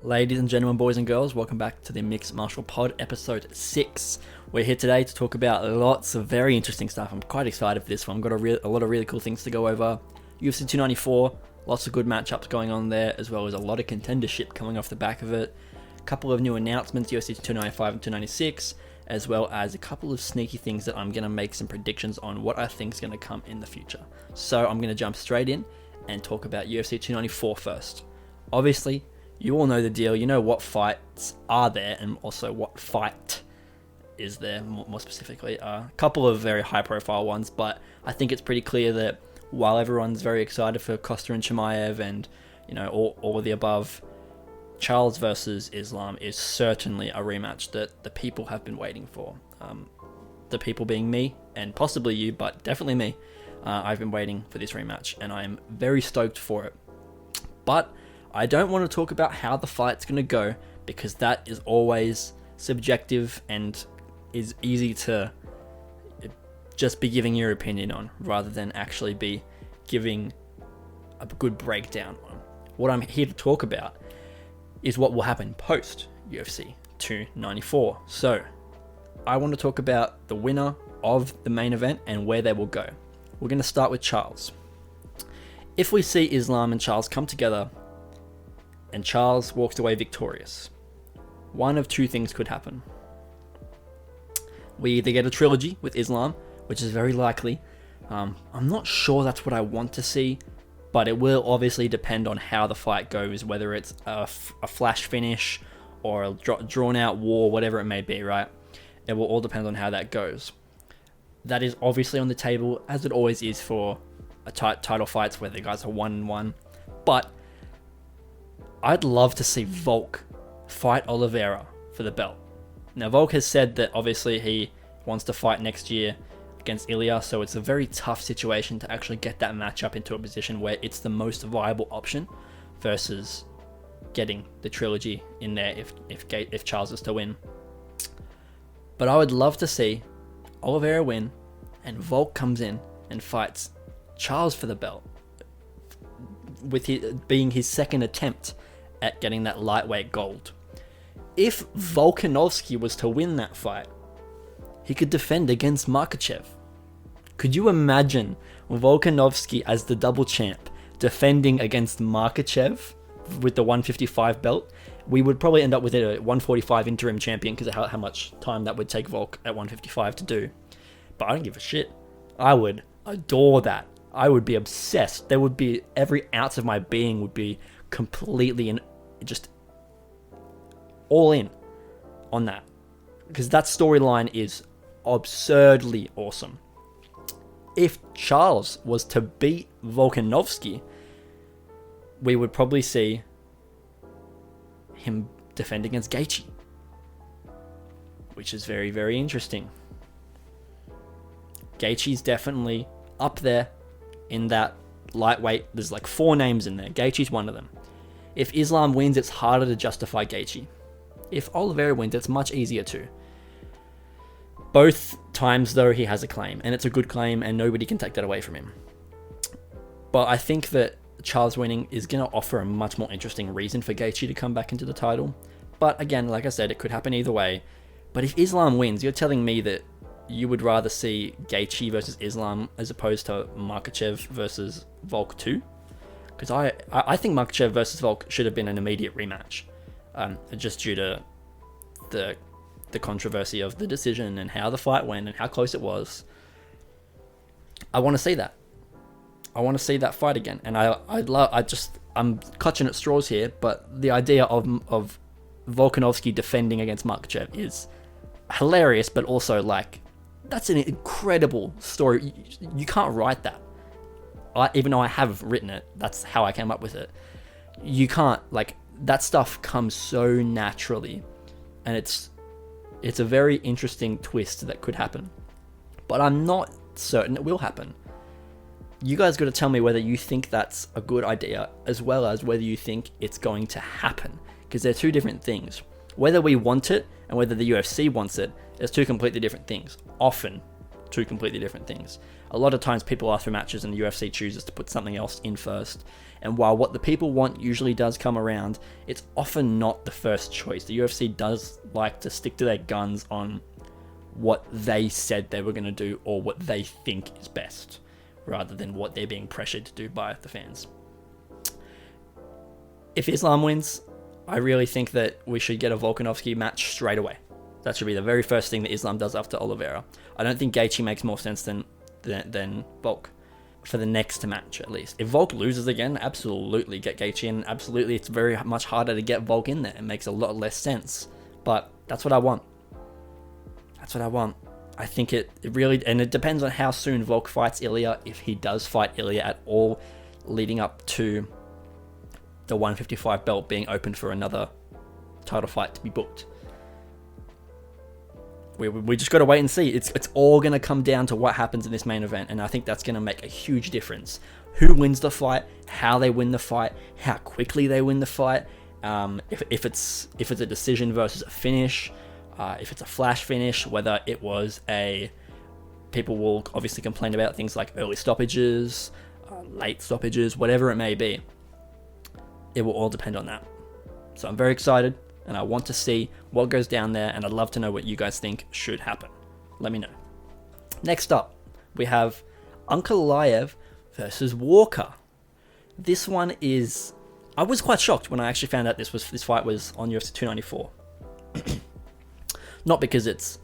Ladies and gentlemen, boys and girls, welcome back to the Mixed Martial Pod, episode 6. We're here today to talk about lots of very interesting stuff. I'm quite excited for this one. We've got a lot of really cool things to go over. UFC 294, lots of good matchups going on there, as well as a lot of contendership coming off the back of it. A couple of new announcements, UFC 295 and 296, as well as a couple of sneaky things that I'm going to make some predictions on what I think is going to come in the future. So I'm going to jump straight in and talk about UFC 294 first. Obviously, you all know the deal. You know what fights are there and also what fight is there, more specifically. A couple of very high-profile ones, but I think it's pretty clear that while everyone's very excited for Costa and Chimaev and, you know, all of the above, Charles versus Islam is certainly a rematch that the people have been waiting for. The people being me, and possibly you, but definitely me. I've been waiting for this rematch, and I am very stoked for it. But I don't want to talk about how the fight's going to go, because that is always subjective and is easy to just be giving your opinion on, rather than actually be giving a good breakdown on. What I'm here to talk about is what will happen post UFC 294. So I want to talk about the winner of the main event and where they will go. We're going to start with Charles. If we see Islam and Charles come together and Charles walks away victorious, one of two things could happen. We either get a trilogy with Islam, which is very likely. I'm not sure that's what I want to see, but it will obviously depend on how the fight goes, whether it's a flash finish or a drawn out war, whatever it may be, right? It will all depend on how that goes. That is obviously on the table, as it always is for a title fights where the guys are 1-1. But I'd love to see Volk fight Oliveira for the belt. Now, Volk has said that obviously he wants to fight next year against Ilya, so it's a very tough situation to actually get that matchup into a position where it's the most viable option versus getting the trilogy in there if Charles is to win. But I would love to see Oliveira win and Volk comes in and fights Charles for the belt, with being his second attempt at getting that lightweight gold. If Volkanovski was to win that fight, he could defend against Makhachev. Could you imagine Volkanovski as the double champ defending against Makhachev with the 155 belt? We would probably end up with a 145 interim champion because of how much time that would take Volk at 155 to do. But I don't give a shit. I would adore that. I would be obsessed. There would be, every ounce of my being would be completely and just all in on that, because that storyline is absurdly awesome. If Charles was to beat Volkanovski, we would probably see him defend against Gaethje, which is very, very interesting. Gaethje's definitely up there in that lightweight. There's like 4 names in there. Gaethje's one of them. If Islam wins, it's harder to justify Gaethje. If Oliveira wins, it's much easier to. Both times, though, he has a claim, and it's a good claim, and nobody can take that away from him. But I think that Charles winning is going to offer a much more interesting reason for Gaethje to come back into the title. But again, like I said, it could happen either way. But if Islam wins, you're telling me that you would rather see Gaethje versus Islam as opposed to Makhachev versus Volk 2? Because I think Makhachev versus Volk should have been an immediate rematch, just due to the controversy of the decision and how the fight went and how close it was. I want to see that. I want to see that fight again, and I'm clutching at straws here, but the idea of Volkanovski defending against Makhachev is hilarious, but also like, that's an incredible story. You can't write that. Even though I have written it, that's how I came up with it. You can't, like, that stuff comes so naturally, and it's a very interesting twist that could happen. But I'm not certain it will happen. You guys got to tell me whether you think that's a good idea, as well as whether you think it's going to happen, because they're two different things. Whether we want it and whether the UFC wants it is two completely different things. Often, two completely different things. A lot of times people after matches and the UFC chooses to put something else in first. And while what the people want usually does come around, it's often not the first choice. The UFC does like to stick to their guns on what they said they were going to do or what they think is best, rather than what they're being pressured to do by the fans. If Islam wins, I really think that we should get a Volkanovski match straight away. That should be the very first thing that Islam does after Oliveira. I don't think Gaethje makes more sense than Volk for the next match, at least. If Volk loses again, absolutely get Gaethje in. Absolutely, it's very much harder to get Volk in there. It makes a lot less sense. But that's what I want. That's what I want. I think it really... And it depends on how soon Volk fights Ilya, if he does fight Ilya at all, leading up to the 155 belt being opened for another title fight to be booked. We just got to wait and see. It's all going to come down to what happens in this main event, and I think that's going to make a huge difference. Who wins the fight, how they win the fight, how quickly they win the fight, if it's a decision versus a finish, if it's a flash finish, whether it was a... People will obviously complain about things like early stoppages, late stoppages, whatever it may be. It will all depend on that. So I'm very excited, and I want to see what goes down there, and I'd love to know what you guys think should happen. Let me know. Next up, we have Ankalaev versus Walker. This one is... I was quite shocked when I actually found out this fight was on UFC 294. Not because it's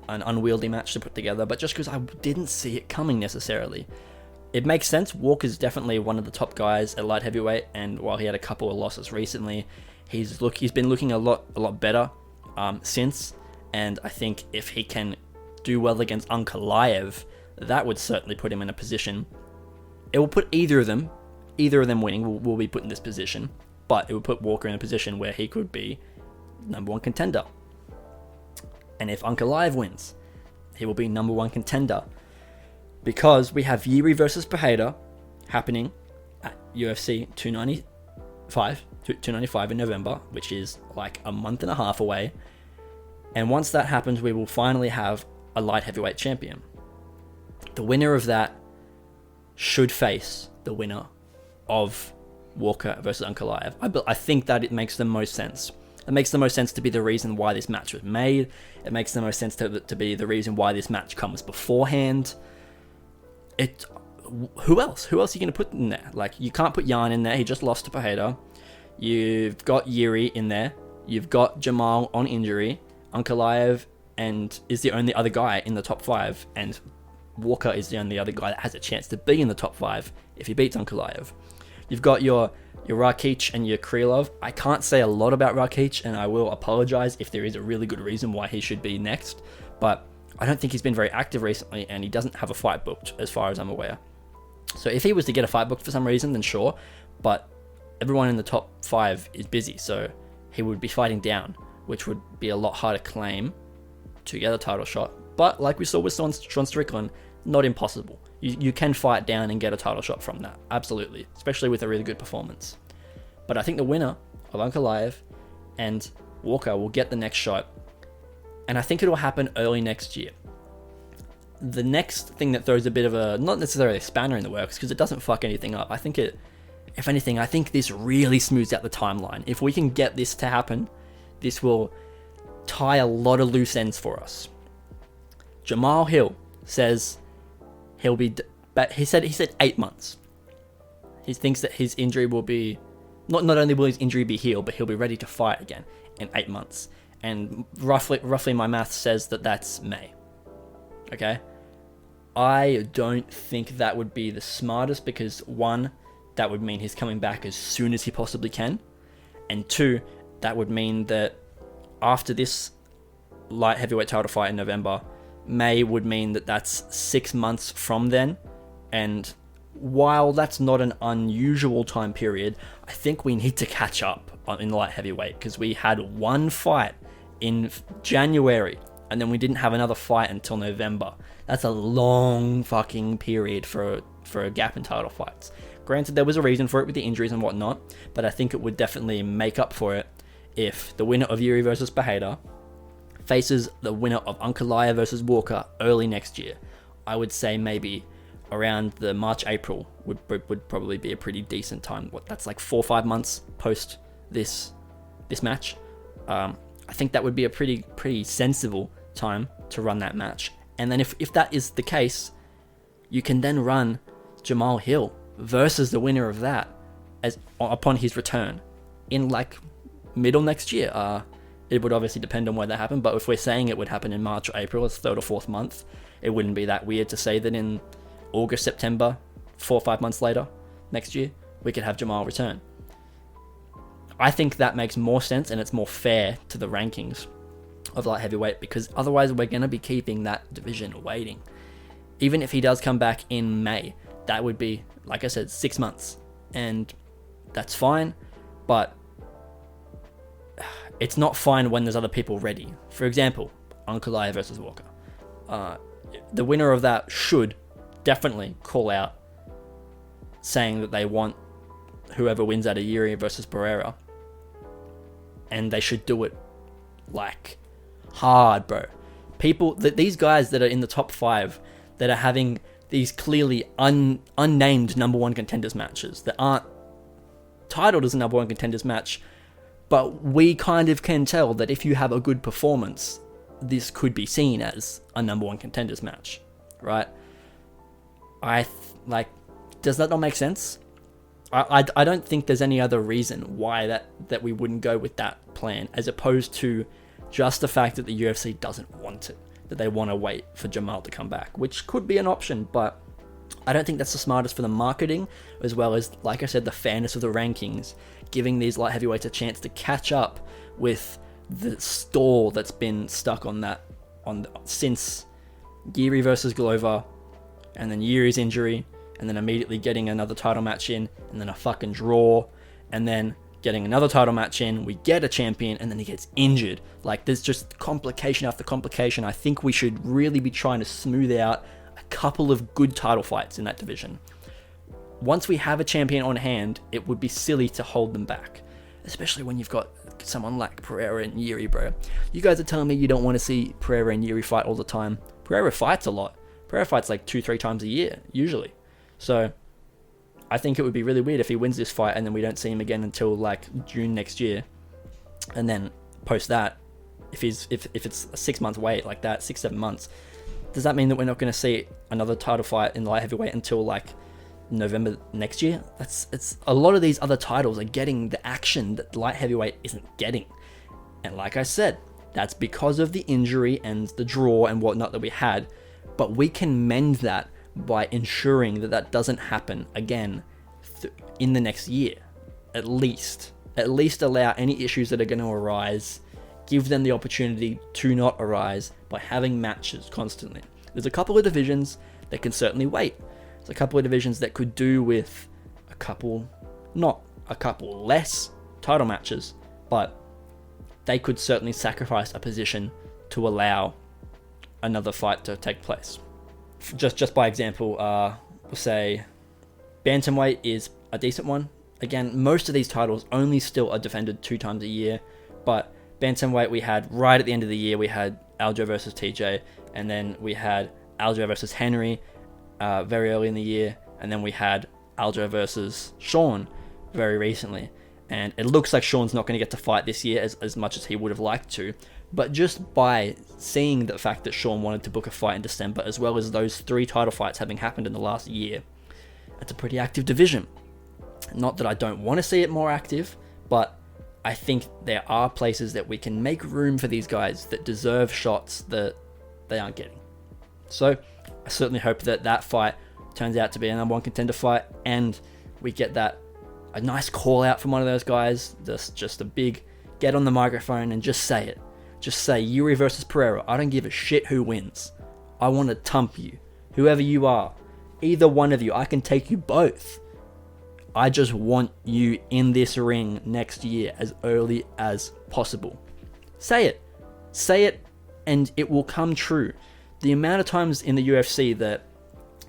an unwieldy match to put together, but just because I didn't see it coming necessarily. It makes sense. Walker's definitely one of the top guys at light heavyweight, and while he had a couple of losses recently, he's been looking a lot better since. And I think if he can do well against Ankalaev, that would certainly put him in a position. It will put either of them winning will be put in this position, but it would put Walker in a position where he could be number one contender. And if Ankalaev wins, he will be number one contender. Because we have Yuri versus Pereira happening at UFC 295 in November, which is like a month and a half away. And once that happens, we will finally have a light heavyweight champion. The winner of that should face the winner of Walker versus Ankalaev. I think that it makes the most sense. It makes the most sense to be the reason why this match was made. It makes the most sense to be the reason why this match comes beforehand. Who else? Who else are you going to put in there? Like, you can't put Jan in there. He just lost to Pereira. You've got Yuri in there. You've got Jamal on injury. Ankalaev is the only other guy in the top 5, and Walker is the only other guy that has a chance to be in the top 5 if he beats Ankalaev. You've got your Rakic and your Krylov. I can't say a lot about Rakic, and I will apologize if there is a really good reason why he should be next, but I don't think he's been very active recently, and he doesn't have a fight booked as far as I'm aware. So if he was to get a fight booked for some reason, then sure, but everyone in the top 5 is busy, so he would be fighting down, which would be a lot harder claim to get a title shot. But like we saw with Sean Strickland, not impossible. You can fight down and get a title shot from that, absolutely, especially with a really good performance. But I think the winner of Ankalaev and Walker will get the next shot, and I think it will happen early next year. The next thing that throws a bit of a, not necessarily a spanner in the works, because it doesn't fuck anything up. I think if anything, I think this really smooths out the timeline. If we can get this to happen, this will tie a lot of loose ends for us. Jamal Hill says he'll be, he said 8 months. He thinks that his injury will be, not only will his injury be healed, but he'll be ready to fight again in 8 months. And roughly my math says that that's May. Okay? I don't think that would be the smartest, because 1, that would mean he's coming back as soon as he possibly can. And 2, that would mean that after this light heavyweight title fight in November, May would mean that that's 6 months from then. And while that's not an unusual time period, I think we need to catch up in light heavyweight, because we had one fight in January, and then we didn't have another fight until November. That's a long fucking period for a gap in title fights. Granted, there was a reason for it with the injuries and whatnot, but I think it would definitely make up for it if the winner of Yuri versus Pereira faces the winner of Ankalaev versus Walker early next year. I would say maybe around the March, April would probably be a pretty decent time. That's like 4 or 5 months post this match. I think that would be a pretty sensible time to run that match. And then if that is the case, you can then run Jamal Hill versus the winner of that upon his return in like middle next year. It would obviously depend on where that happened, but if we're saying it would happen in March or April, it's 3rd or 4th month, it wouldn't be that weird to say that in August, September, 4 or 5 months later, next year, we could have Jamal return. I think that makes more sense and it's more fair to the rankings of light heavyweight, because otherwise we're going to be keeping that division waiting. Even if he does come back in May, that would be, like I said, 6 months. And that's fine, but it's not fine when there's other people ready. For example, Ankalaev versus Walker. The winner of that should definitely call out saying that they want whoever wins out of Yuri versus Pereira. And they should do it like hard, bro. These guys that are in the top 5 that are having these clearly unnamed number 1 contenders matches that aren't titled as a number 1 contenders match, but we kind of can tell that if you have a good performance, this could be seen as a number 1 contenders match, right? Does that not make sense? I don't think there's any other reason why that we wouldn't go with that plan, as opposed to just the fact that the UFC doesn't want it, that they want to wait for Jamal to come back, which could be an option, but I don't think that's the smartest for the marketing, as well as, like I said, the fairness of the rankings, giving these light heavyweights a chance to catch up with the stall that's been stuck since Yuri versus Glover, and then Yuri's injury, and then immediately getting another title match in, and then a fucking draw, and then getting another title match in, we get a champion, and then he gets injured. Like, there's just complication after complication. I think we should really be trying to smooth out a couple of good title fights in that division. Once we have a champion on hand, it would be silly to hold them back, especially when you've got someone like Pereira and Yuri, bro. You guys are telling me you don't want to see Pereira and Yuri fight all the time. Pereira fights a lot. Pereira fights like 2-3 times a year, usually. So I think it would be really weird if he wins this fight and then we don't see him again until like June next year. And then post that, if it's a 6 month wait like that, 6-7 months, does that mean that we're not going to see another title fight in light heavyweight until like November next year? It's a lot of these other titles are getting the action that light heavyweight isn't getting. And like I said, that's because of the injury and the draw and whatnot that we had. But we can mend that by ensuring that doesn't happen again in the next year. At least allow any issues that are going to arise, give them the opportunity to not arise by having matches constantly. There's a couple of divisions that can certainly wait. There's a couple of divisions that could do with not a couple less title matches, but they could certainly sacrifice a position to allow another fight to take place. Just by example, we'll say bantamweight is a decent one. Again, most of these titles only still are defended 2 times a year, but bantamweight we had right at the end of the year, we had Aljo versus TJ, and then we had Aljo versus Henry very early in the year, and then we had Aljo versus Sean very recently. And it looks like Sean's not going to get to fight this year as much as he would have liked to. But just by seeing the fact that Sean wanted to book a fight in December, as well as those 3 title fights having happened in the last year, it's a pretty active division. Not that I don't want to see it more active, but I think there are places that we can make room for these guys that deserve shots that they aren't getting. So I certainly hope that fight turns out to be a number 1 contender fight, and we get a nice call out from one of those guys. Just a big get on the microphone and just say it. Just say Yuri versus Pereira. I don't give a shit who wins. I want to thump you. Whoever you are. Either one of you. I can take you both. I just want you in this ring next year as early as possible. Say it. Say it and it will come true. The amount of times in the UFC that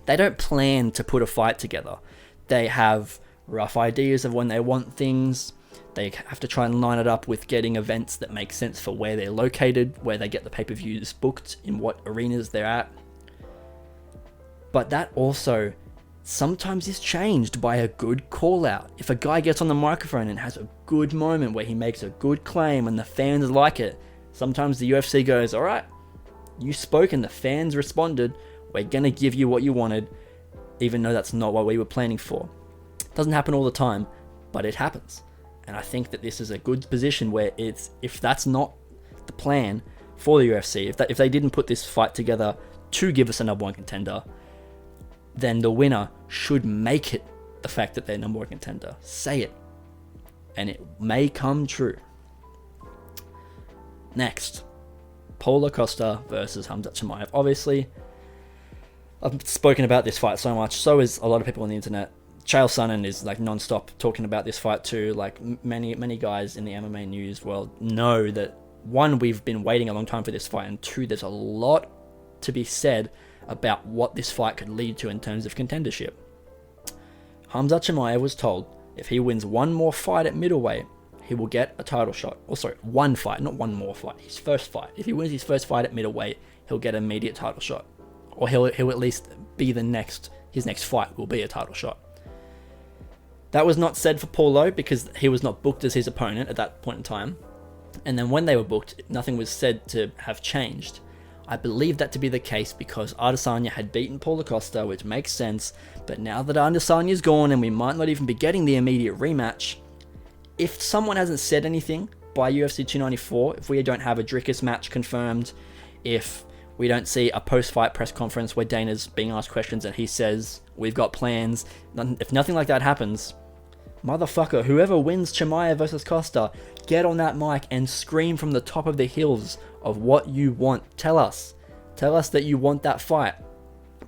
they don't plan to put a fight together. They have rough ideas of when they want things. They have to try and line it up with getting events that make sense for where they're located, where they get the pay-per-views booked, in what arenas they're at. But that also sometimes is changed by a good call out. If a guy gets on the microphone and has a good moment where he makes a good claim and the fans like it, sometimes the UFC goes, all right, you spoke and the fans responded, we're going to give you what you wanted, even though that's not what we were planning for. It doesn't happen all the time, but it happens. And I think that this is a good position where if that's not the plan for the UFC, if they didn't put this fight together to give us a number one contender, then the winner should make it the fact that they're number one contender. Say it. And it may come true. Next, Paulo Costa versus Khamzat Chimaev. Obviously, I've spoken about this fight so much, so is a lot of people on the internet. Chael Sonnen is like non-stop talking about this fight too. Like many guys in the MMA news world know that, one, we've been waiting a long time for this fight, and two, there's a lot to be said about what this fight could lead to in terms of contendership. Khamzat Chimaev was told if he wins one more fight at middleweight, he will get a title shot. Oh, sorry, one fight, not one more fight. His first fight. If he wins his first fight at middleweight, he'll get an immediate title shot. Or he'll at least be his next fight will be a title shot. That was not said for Paulo because he was not booked as his opponent at that point in time. And then when they were booked, nothing was said to have changed. I believe that to be the case because Adesanya had beaten Paulo Costa, which makes sense. But now that Adesanya's gone and we might not even be getting the immediate rematch, if someone hasn't said anything by UFC 294, if we don't have a Dricus match confirmed, if we don't see a post-fight press conference where Dana's being asked questions and he says, we've got plans, if nothing like that happens, motherfucker, whoever wins Chimaev versus Costa, get on that mic and scream from the top of the hills of what you want. Tell us that you want that fight,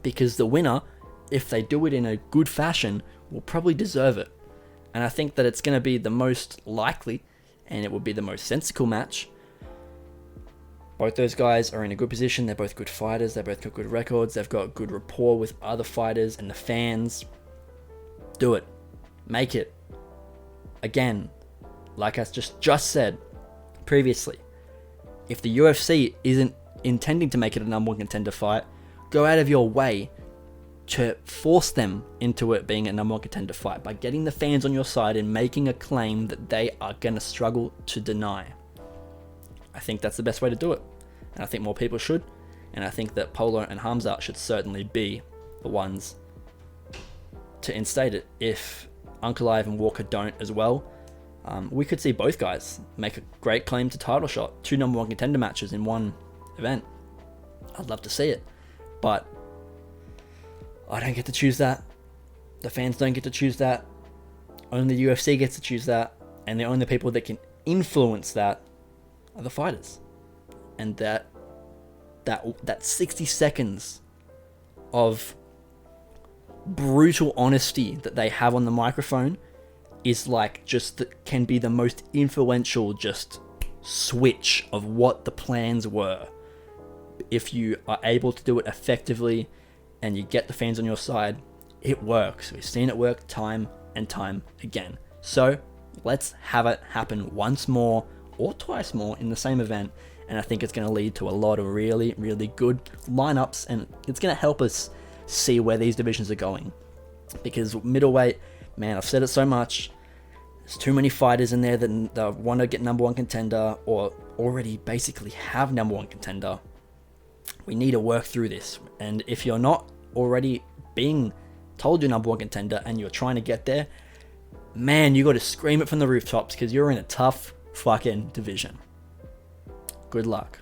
because the winner, if they do it in a good fashion, will probably deserve it. And I think that it's going to be the most likely, and it will be the most sensible match. Both those guys are in a good position. They're both good fighters. They've both got good records. They've got good rapport with other fighters and the fans. Do it. Make it. Again, like I just said previously, if the UFC isn't intending to make it a number one contender fight, go out of your way to force them into it being a number one contender fight by getting the fans on your side and making a claim that they are going to struggle to deny. I think that's the best way to do it. And I think more people should. And I think that Paulo and Khamzat should certainly be the ones to instate it. If Ankalaev and Walker don't as well, we could see both guys make a great claim to title shot. 2 number one contender matches in one event. I'd love to see it. But I don't get to choose that. The fans don't get to choose that. Only the UFC gets to choose that. And the only people that can influence that are the fighters. And that 60 seconds of brutal honesty that they have on the microphone is like can be the most influential just switch of what the plans were. If you are able to do it effectively and you get the fans on your side, it works. We've seen it work time and time again. So let's have it happen once more or twice more in the same event, and I think it's going to lead to a lot of really, really good lineups, and it's going to help us see where these divisions are going. Because middleweight, man, I've said it so much, there's too many fighters in there that want to get number one contender or already basically have number one contender. We need to work through this, and if you're not already being told you're number one contender and you're trying to get there, man, you got to scream it from the rooftops because you're in a tough fucking division. Good luck.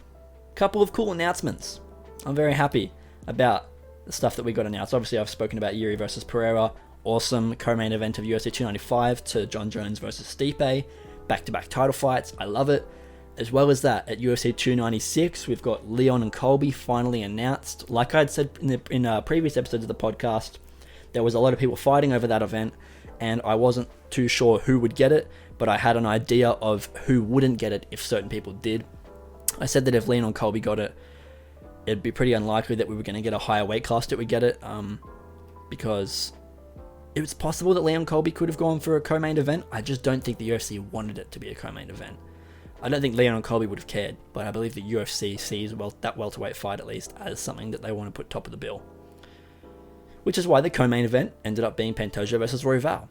Couple of cool announcements. I'm very happy about the stuff that we got announced. Obviously, I've spoken about Yuri versus Pereira. Awesome co-main event of UFC 295 to John Jones versus Stipe. Back-to-back title fights. I love it. As well as that, at UFC 296, we've got Leon and Colby finally announced. Like I'd said in previous episodes of the podcast, there was a lot of people fighting over that event, and I wasn't too sure who would get it, but I had an idea of who wouldn't get it if certain people did. I said that if Leon and Colby got it, it'd be pretty unlikely that we were going to get a higher weight class that we get it, because it was possible that Leon Colby could have gone for a co-main event. I just don't think the UFC wanted it to be a co-main event. I don't think Leon and Colby would have cared, but I believe the UFC sees that welterweight fight at least as something that they want to put top of the bill. which is why the co-main event ended up being Pantoja versus Royval,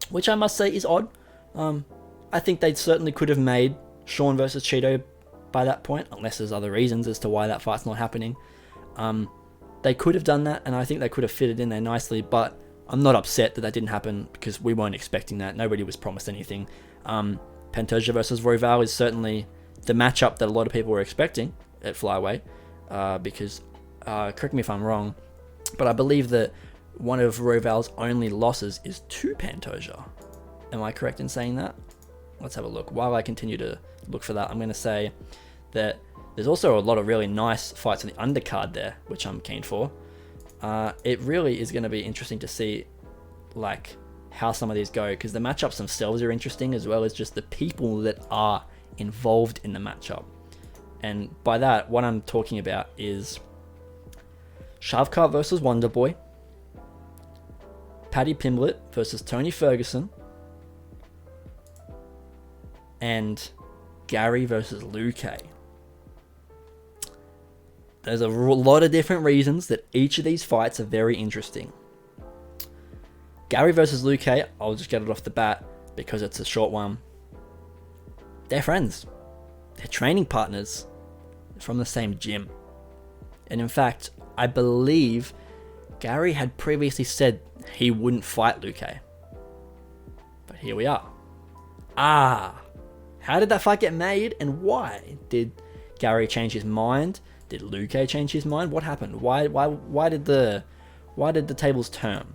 which I must say is odd. I think they certainly could have made Sean versus Cheeto by that point, unless there's other reasons as to why that fight's not happening. They could have done that, and I think they could have fitted in there nicely, but I'm not upset that didn't happen because we weren't expecting that. Nobody was promised anything. Pantoja versus Royval is certainly the matchup that a lot of people were expecting at flyweight, because, correct me if I'm wrong, but I believe that one of Royval's only losses is to Pantoja. Am I correct in saying that? Let's have a look. While I continue to look for that, I'm going to say that there's also a lot of really nice fights on the undercard there, which I'm keen for. It really is going to be interesting to see like how some of these go, because the matchups themselves are interesting, as well as just the people that are involved in the matchup. And by that, what I'm talking about is Shavkat versus Wonderboy, Paddy Pimblett versus Tony Ferguson, and Gary versus Luque. There's a lot of different reasons that each of these fights are very interesting. Gary versus Luque, I'll just get it off the bat because it's a short one. They're friends. They're training partners from the same gym. And in fact, I believe Gary had previously said he wouldn't fight Luque. But here we are. How did that fight get made and why? Did Gary change his mind? Did Luque change his mind? What happened? Why did the tables turn?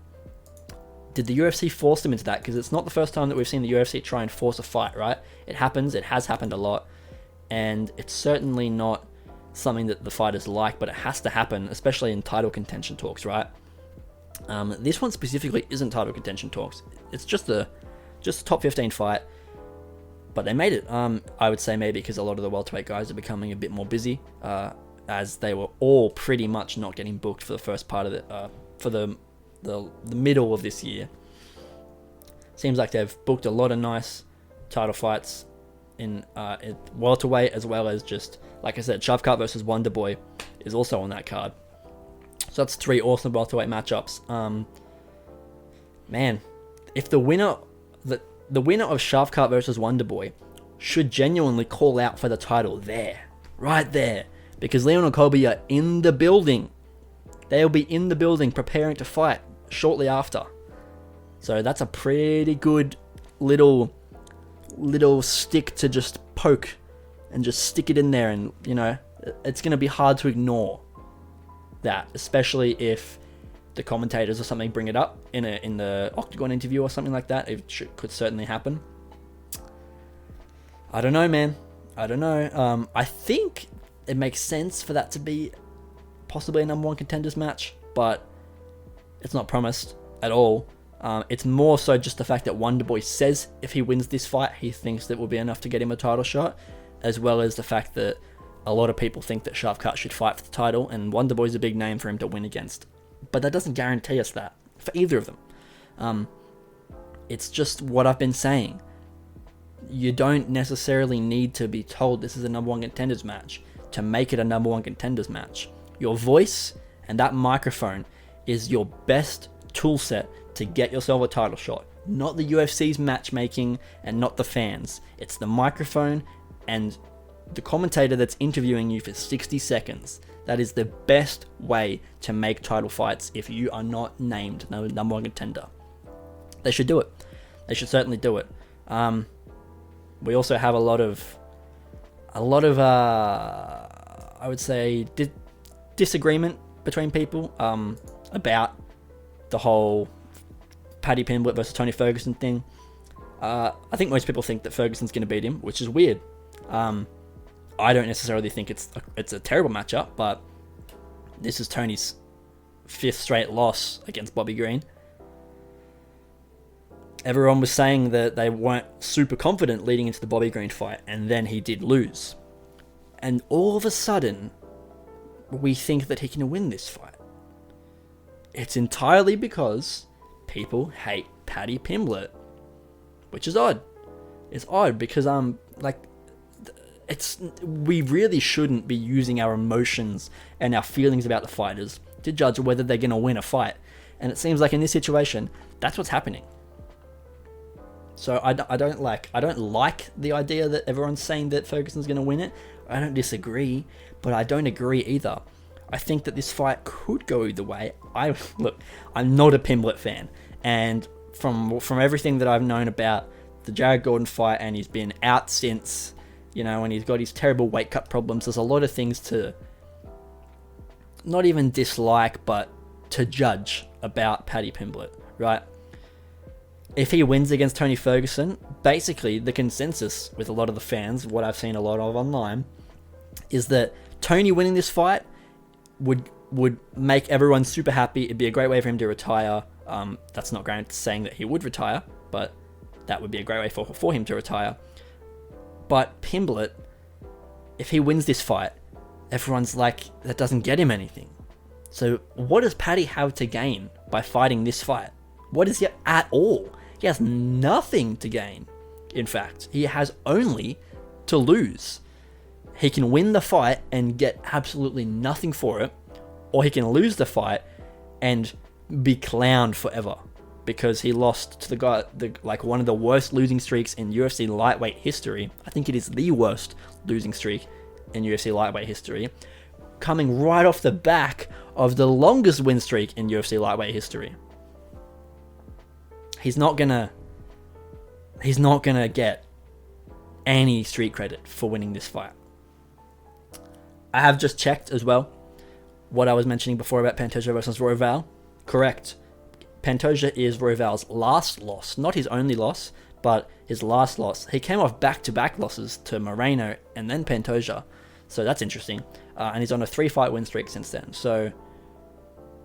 Did the UFC force them into that? Because it's not the first time that we've seen the UFC try and force a fight, right? It happens. It has happened a lot. And it's certainly not something that the fighters like, but it has to happen, especially in title contention talks, right? This one specifically isn't title contention talks. It's just a top 15 fight. But they made it. I would say maybe because a lot of the welterweight guys are becoming a bit more busy, as they were all pretty much not getting booked for the first part of it, for the middle of this year. Seems like they've booked a lot of nice title fights in welterweight, as well as just, like I said, Shavkat versus Wonderboy is also on that card. So that's 3 awesome welterweight matchups. Man, if the winner of Shavkat versus Wonderboy should genuinely call out for the title right there, because Leon and Colby are in the building. They'll be in the building preparing to fight shortly after. So that's a pretty good little stick to just poke and just stick it in there, and it's going to be hard to ignore that, especially if the commentators or something bring it up in the Octagon interview or something like that. It could certainly happen. I don't know, man. I don't know. I think it makes sense for that to be possibly a number one contenders match, but it's not promised at all. It's more so just the fact that Wonderboy says if he wins this fight, he thinks that will be enough to get him a title shot, as well as the fact that a lot of people think that Shavkat should fight for the title, and Wonderboy's a big name for him to win against. But that doesn't guarantee us that for either of them. It's just what I've been saying. You don't necessarily need to be told this is a number one contenders match to make it a number one contenders match. Your voice and that microphone is your best tool set to get yourself a title shot. Not the UFC's matchmaking and not the fans. It's the microphone and the commentator that's interviewing you for 60 seconds. That is the best way to make title fights if you are not named number one contender. They should do it. They should certainly do it. We also have a lot of I would say disagreement between people about the whole Paddy Pimblett versus Tony Ferguson thing. I think most people think that Ferguson's going to beat him, which is weird. I don't necessarily think it's a terrible matchup, but this is Tony's 5th straight loss against Bobby Green. Everyone was saying that they weren't super confident leading into the Bobby Green fight, and then he did lose. And all of a sudden, we think that he can win this fight. It's entirely because people hate Paddy Pimblett, which is odd. It's odd because we really shouldn't be using our emotions and our feelings about the fighters to judge whether they're going to win a fight. And it seems like in this situation, that's what's happening. So I don't like the idea that everyone's saying that Ferguson's going to win it. I don't disagree, but I don't agree either. I think that this fight could go either way. I'm not a Pimblett fan, and from everything that I've known about the Jared Gordon fight, and he's been out since, and he's got his terrible weight cut problems, there's a lot of things to not even dislike, but to judge about Paddy Pimblett, right? If he wins against Tony Ferguson, basically the consensus with a lot of the fans, what I've seen a lot of online, is that Tony winning this fight would make everyone super happy. It'd be a great way for him to retire. That's not saying that he would retire, but that would be a great way for him to retire. But Pimblett, if he wins this fight, everyone's like, that doesn't get him anything. So what does Paddy have to gain by fighting this fight? What is he at all? He has nothing to gain. In fact, he has only to lose. He can win the fight and get absolutely nothing for it, or he can lose the fight and be clowned forever because he lost to the guy, one of the worst losing streaks in UFC lightweight history. I think it is the worst losing streak in UFC lightweight history, coming right off the back of the longest win streak in UFC lightweight history. He's not gonna get any street credit for winning this fight. I have just checked as well what I was mentioning before about Pantoja versus Royval. Correct. Pantoja is Royval's last loss, not his only loss, but his last loss. He came off back-to-back losses to Moreno and then Pantoja, so that's interesting. And he's on a 3-fight win streak since then. So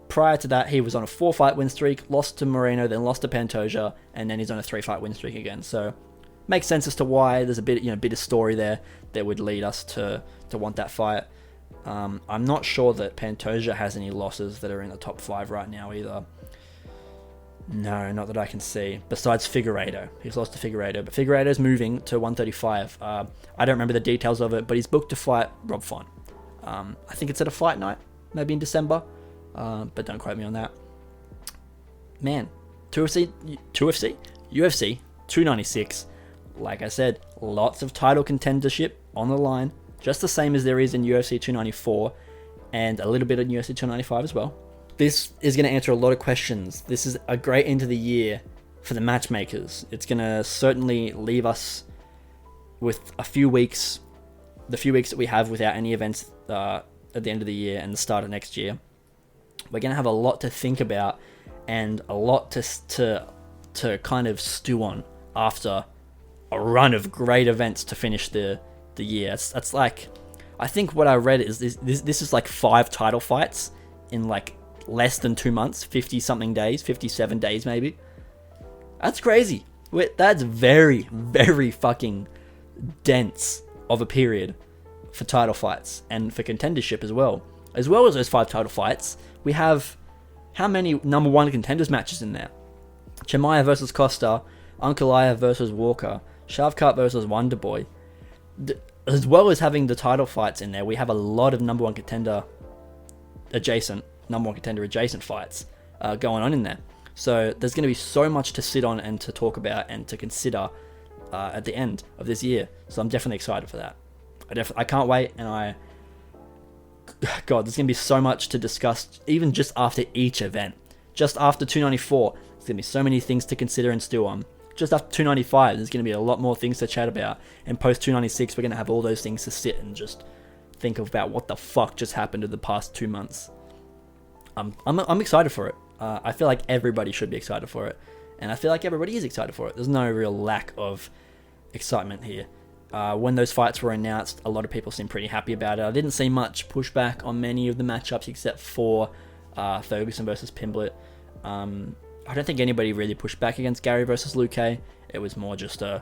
prior to that, he was on a 4-fight win streak, lost to Moreno, then lost to Pantoja, and then he's on a 3-fight win streak again. So makes sense as to why there's a bit of story there that would lead us to want that fight. I'm not sure that Pantoja has any losses that are in the top 5 right now either. No, not that I can see. Besides Figueiredo. He's lost to Figueiredo, but Figueiredo's moving to 135. I don't remember the details of it, but he's booked to fight Rob Font. I think it's at a fight night, maybe in December, but don't quote me on that. Man, UFC 296, like I said, lots of title contendership on the line, just the same as there is in UFC 294, and a little bit in UFC 295 as well. This is going to answer a lot of questions. This is a great end of the year for the matchmakers. It's going to certainly leave us with the few weeks that we have without any events at the end of the year and the start of next year. We're going to have a lot to think about and a lot to kind of stew on after a run of great events to finish the year. That's like, I think what I read is this is like 5 title fights in like less than 2 months, 50 something days, 57 days maybe. That's crazy. That's very, very fucking dense of a period for title fights and for contendership as well. As well as those 5 title fights, we have how many number 1 contenders matches in there? Chimaev versus Costa, Ankalaev versus Walker, Shavkat versus Wonderboy. As well as having the title fights in there, we have a lot of number 1 contender adjacent fights going on in there. So there's going to be so much to sit on and to talk about and to consider at the end of this year. So I'm definitely excited for that. I can't wait, and God, there's going to be so much to discuss even just after each event. Just after 294, there's going to be so many things to consider and stew on. Just after 295, there's going to be a lot more things to chat about. And post 296, we're going to have all those things to sit and just think about what the fuck just happened in the past 2 months. I'm excited for it. I feel like everybody should be excited for it. And I feel like everybody is excited for it. There's no real lack of excitement here. When those fights were announced, a lot of people seemed pretty happy about it. I didn't see much pushback on many of the matchups except for Ferguson versus Pimblett. I don't think anybody really pushed back against Gary versus Luque. It was more just a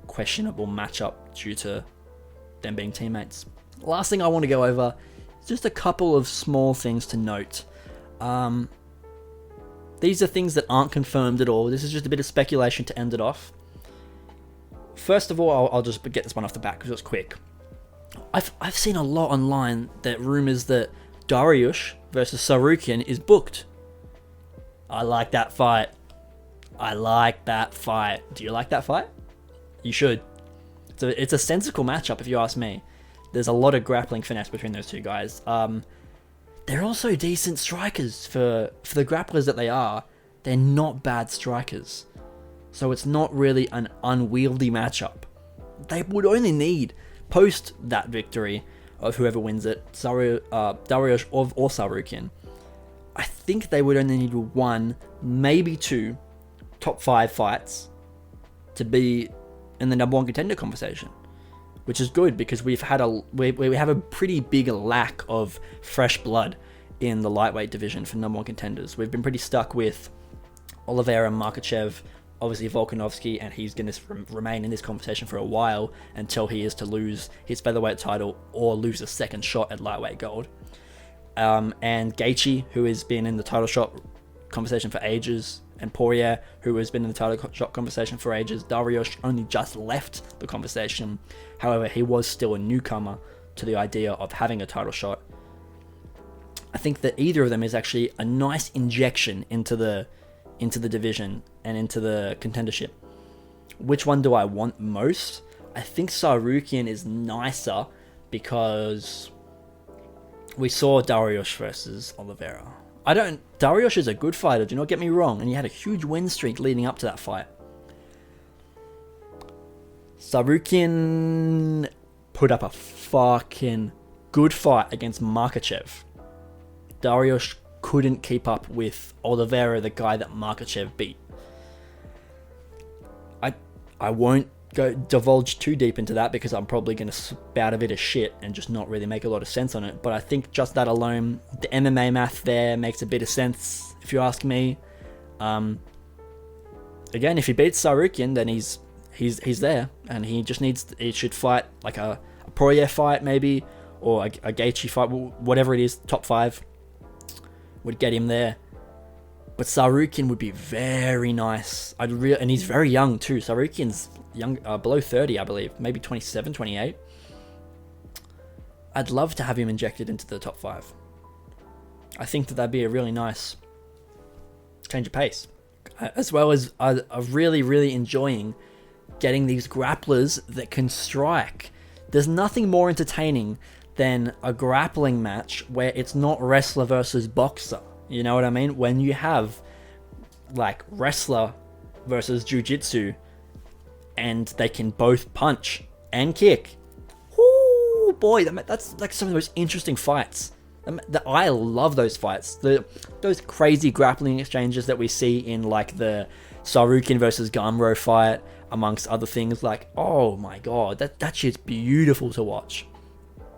questionable matchup due to them being teammates. Last thing I want to go over is just a couple of small things to note. These are things that aren't confirmed at all. This is just a bit of speculation to end it off. First of all, I'll just get this one off the bat because it's quick. I've seen a lot online that rumors that Dariush versus Sarukian is booked. I like that fight. I like that fight. Do you like that fight? You should. It's a sensible matchup if you ask me. There's a lot of grappling finesse between those two guys. They're also decent strikers for the grapplers that they are. They're not bad strikers. So it's not really an unwieldy matchup. They would only need, post that victory of whoever wins it, Dariush or Tsarukyan, I think they would only need 1, maybe 2 top 5 fights to be in the number 1 contender conversation, which is good because we have a pretty big lack of fresh blood in the lightweight division for number 1 contenders. We've been pretty stuck with Oliveira and Makhachev, obviously Volkanovski, and he's going to remain in this conversation for a while until he is to lose his featherweight title or lose a second shot at lightweight gold. And Gaethje, who has been in the title shot conversation for ages, and Poirier, who has been in the title shot conversation for ages. Dariush only just left the conversation. However, he was still a newcomer to the idea of having a title shot. I think that either of them is actually a nice injection into the division and into the contendership. Which one do I want most? I think Tsarukyan is nicer because we saw Dariush versus Oliveira. Dariush is a good fighter, do not get me wrong, and he had a huge win streak leading up to that fight. Tsarukyan put up a fucking good fight against Makhachev. Dariush couldn't keep up with Oliveira, the guy that Makhachev beat. I won't divulge too deep into that because I'm probably going to spout a bit of shit and just not really make a lot of sense on it. But I think just that alone, the MMA math there makes a bit of sense, if you ask me. Again, if he beats Tsarukyan, then he's there, and he should fight like a Poirier fight maybe, or a Gaethje fight, whatever it is, top 5 would get him there. But Tsarukyan would be very nice. And he's very young too. Tsarukyan's young, below 30, I believe, maybe 27, 28. I'd love to have him injected into the top 5. I think that'd be a really nice change of pace, as well as I'm really, really enjoying getting these grapplers that can strike. There's nothing more entertaining than a grappling match where it's not wrestler versus boxer. You know what I mean? When you have like wrestler versus jiu-jitsu and they can both punch and kick. Ooh, boy, that's like some of the most interesting fights. I love those fights. Those crazy grappling exchanges that we see in like the Tsarukyan versus Gamrot fight, amongst other things. Like, oh my god, that shit's beautiful to watch.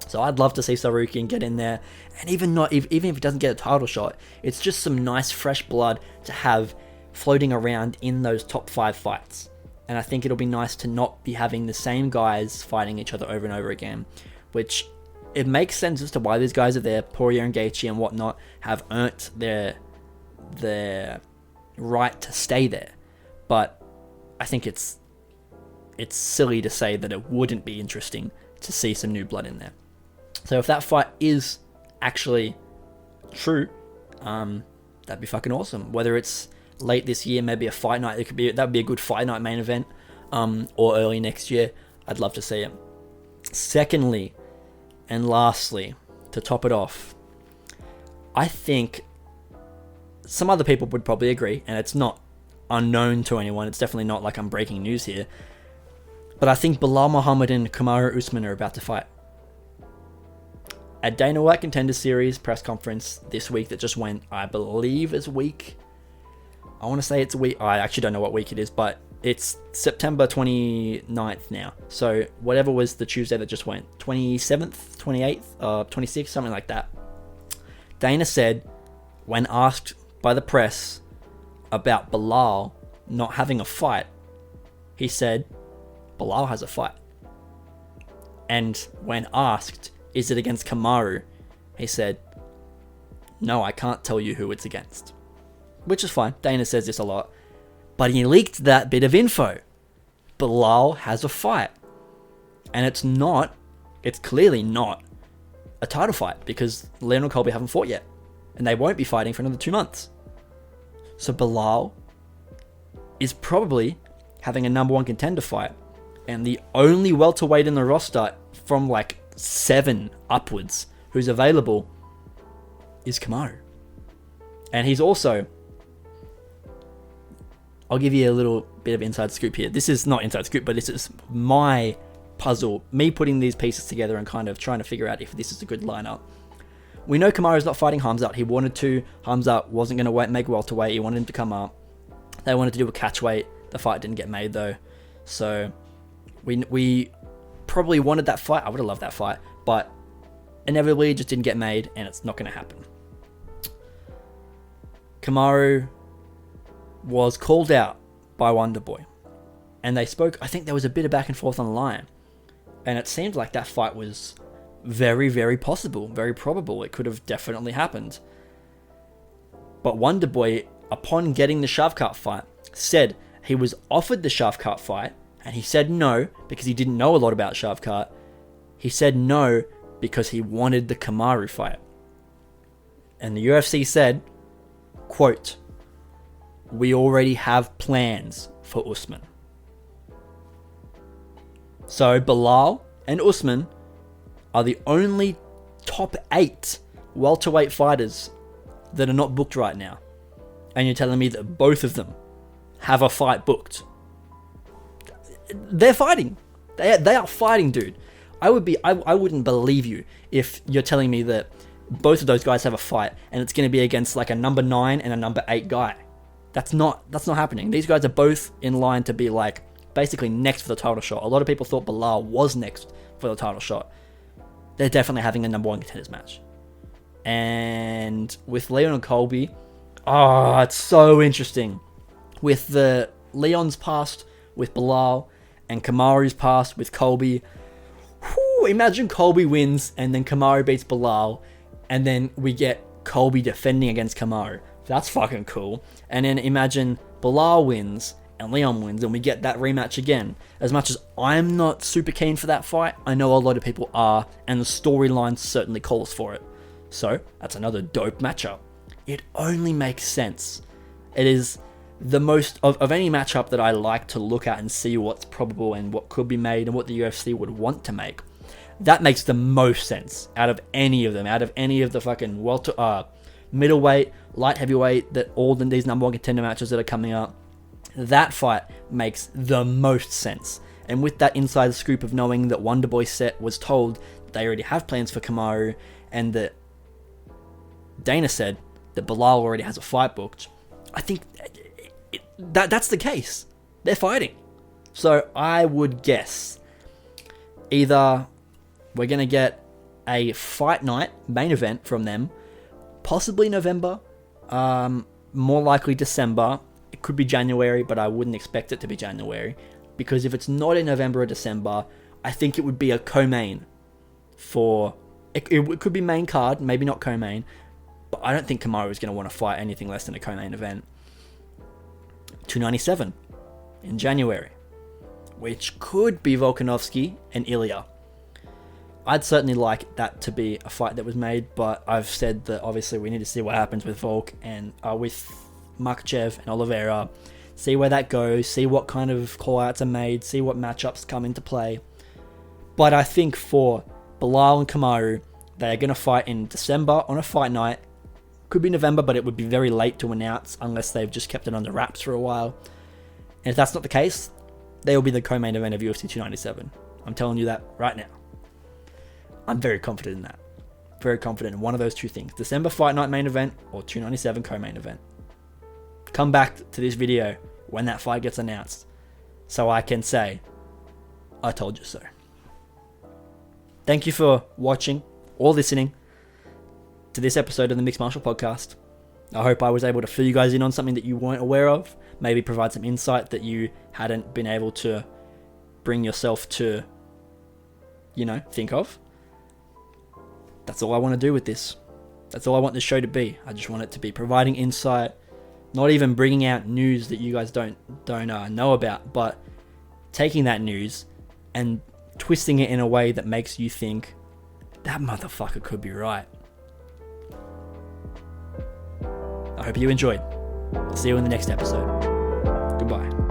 So I'd love to see Tsarukyan get in there, and even if he doesn't get a title shot, it's just some nice fresh blood to have floating around in those top 5 fights. And I think it'll be nice to not be having the same guys fighting each other over and over again, which it makes sense as to why these guys are there. Poirier and Gaethje and whatnot have earned their right to stay there, but I think it's silly to say that it wouldn't be interesting to see some new blood in there. So if that fight is actually true, that'd be fucking awesome. Whether it's late this year, maybe a fight night, that'd be a good fight night main event, or early next year. I'd love to see it. Secondly, and lastly, to top it off, I think some other people would probably agree, and it's not unknown to anyone. It's definitely not like I'm breaking news here. But I think Belal Muhammad and Kamaru Usman are about to fight. At Dana White Contender Series press conference this week that just went, I believe is week. I want to say it's a week. I actually don't know what week it is, but it's September 29th now. So whatever was the Tuesday that just went, 27th, 28th, 26th, something like that. Dana said, when asked by the press about Belal not having a fight, he said, Belal has a fight. And when asked, is it against Kamaru? He said, no, I can't tell you who it's against. Which is fine. Dana says this a lot. But he leaked that bit of info. Belal has a fight. And it's clearly not a title fight because Leon and Colby haven't fought yet. And they won't be fighting for another 2 months. So Bilal is probably having a number 1 contender fight. And the only welterweight in the roster from like 7 upwards who's available is Chimaev. And he's also... I'll give you a little bit of inside scoop here. This is not inside scoop, but this is my puzzle. Me putting these pieces together and kind of trying to figure out if this is a good lineup. We know Chimaev's not fighting Khamzat. He wanted to. Khamzat wasn't going to make welterweight. He wanted him to come up. They wanted to do a catchweight. The fight didn't get made though. So we probably wanted that fight. I would have loved that fight. But inevitably it just didn't get made and it's not going to happen. Chimaev was called out by Wonderboy. And they spoke, I think there was a bit of back and forth on the line. And it seemed like that fight was very, very possible, very probable. It could have definitely happened. But Wonderboy, upon getting the Shavkat fight, said he was offered the Shavkat fight, and he said no because he didn't know a lot about Shavkat. He said no because he wanted the Chimaev fight. And the UFC said, quote, "We already have plans for Usman." So Bilal and Usman are the only top 8 welterweight fighters that are not booked right now. And you're telling me that both of them have a fight booked. They're fighting. They are fighting, dude. I wouldn't believe you if you're telling me that both of those guys have a fight and it's going to be against like a number 9 and a number 8 guy. That's not happening. These guys are both in line to be like basically next for the title shot. A lot of people thought Bilal was next for the title shot. They're definitely having a number 1 contenders match. And with Leon and Colby, it's so interesting. With the Leon's past with Bilal and Kamaru's past with Colby. Imagine Colby wins and then Chimaev beats Bilal and then we get Colby defending against Chimaev. That's fucking cool. And then imagine Bilal wins and Leon wins and we get that rematch again. As much as I'm not super keen for that fight, I know a lot of people are, and the storyline certainly calls for it. So that's another dope matchup. It only makes sense. It is the most of any matchup that I like to look at and see what's probable and what could be made and what the UFC would want to make. That makes the most sense out of any of them, out of any of the fucking middleweight, light heavyweight, that all these number 1 contender matches that are coming up. That fight makes the most sense. And with that inside scoop of knowing that Wonderboy set was told they already have plans for Chimaev and that Dana said that Bilal already has a fight booked, I think that's the case. They're fighting. So I would guess either we're going to get a fight night main event from them, possibly November, more likely December. It could be January, but I wouldn't expect it to be January. Because if it's not in November or December, I think it would be a co-main for... It could be main card, maybe not co-main. But I don't think Chimaev is going to want to fight anything less than a co-main event. 297 in January, which could be Volkanovski and Ilya. I'd certainly like that to be a fight that was made, but I've said that obviously we need to see what happens with Volk and with Makhachev and Oliveira, see where that goes, see what kind of call-outs are made, see what matchups come into play. But I think for Bilal and Chimaev, they're going to fight in December on a fight night. Could be November, but it would be very late to announce unless they've just kept it under wraps for a while. And if that's not the case, they will be the co-main event of UFC 297. I'm telling you that right now. I'm very confident in that. Very confident in one of those two things. December fight night main event or 297 co-main event. Come back to this video when that fight gets announced so I can say, I told you so. Thank you for watching or listening to this episode of the Mixed Martial Podcast. I hope I was able to fill you guys in on something that you weren't aware of, maybe provide some insight that you hadn't been able to bring yourself to, think of. That's all I want to do with this. That's all I want this show to be. I just want it to be providing insight, not even bringing out news that you guys don't know about, but taking that news and twisting it in a way that makes you think, that motherfucker could be right. I hope you enjoyed. I'll see you in the next episode. Goodbye.